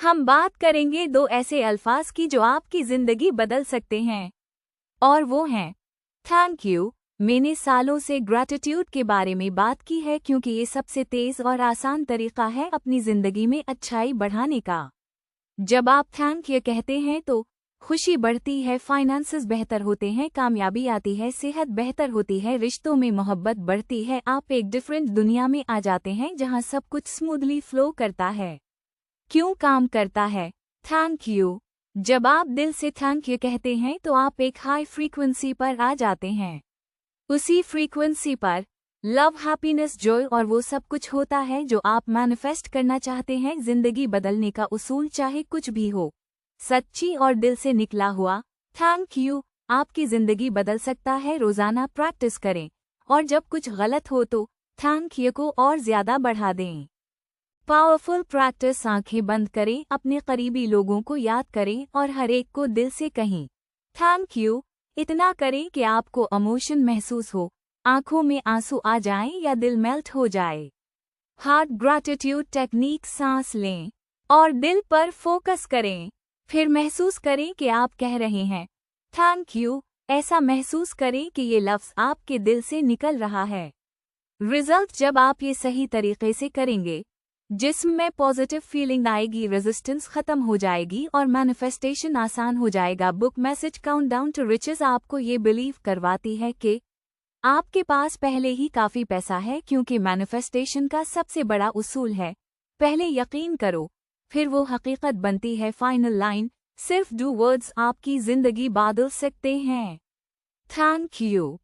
हम बात करेंगे दो ऐसे अल्फाज की जो आपकी जिंदगी बदल सकते हैं, और वो हैं थैंक यू। मैंने सालों से ग्रैटिट्यूड के बारे में बात की है क्योंकि ये सबसे तेज और आसान तरीका है अपनी जिंदगी में अच्छाई बढ़ाने का। जब आप थैंक यू कहते हैं तो खुशी बढ़ती है, फाइनेंसेस बेहतर होते हैं, कामयाबी आती है, सेहत बेहतर होती है, रिश्तों में मोहब्बत बढ़ती है। आप एक डिफरेंट दुनिया में आ जाते हैं जहां सब कुछ स्मूथली फ्लो करता है। क्यों काम करता है थैंक यू? जब आप दिल से थैंक यू कहते हैं तो आप एक हाई फ्रीक्वेंसी पर आ जाते हैं। उसी फ्रीक्वेंसी पर लव, हैप्पीनेस, जॉय और वो सब कुछ होता है जो आप मैनिफेस्ट करना चाहते हैं। जिंदगी बदलने का उसूल चाहे कुछ भी हो, सच्ची और दिल से निकला हुआ थैंक यू आपकी जिंदगी बदल सकता है। रोजाना प्रैक्टिस करें और जब कुछ गलत हो तो थैंक यू को और ज्यादा बढ़ा दें। Powerful practice. आंखें बंद करें, अपने करीबी लोगों को याद करें और हर एक को दिल से कहें थैंक यू। इतना करें कि आपको इमोशन महसूस हो, आंखों में आंसू आ जाएं या दिल मेल्ट हो जाए। Heart gratitude technique. सांस लें और दिल पर फोकस करें, फिर महसूस करें कि आप कह रहे हैं थैंक यू। ऐसा महसूस करें कि ये लफ्ज़ आपके दिल से निकल रहा है। रिजल्ट। जब आप ये सही तरीके से करेंगे, जिस्म में पॉजिटिव फीलिंग आएगी, रेजिस्टेंस खत्म हो जाएगी और मैनिफेस्टेशन आसान हो जाएगा। Book message countdown to riches आपको ये बिलीव करवाती है कि आपके पास पहले ही काफ़ी पैसा है, क्योंकि मैनिफेस्टेशन का सबसे बड़ा उसूल है पहले यकीन करो, फिर वो हकीकत बनती है। Final line. सिर्फ डू वर्ड्स आपकी जिंदगी बदल सकते हैं। Thank you.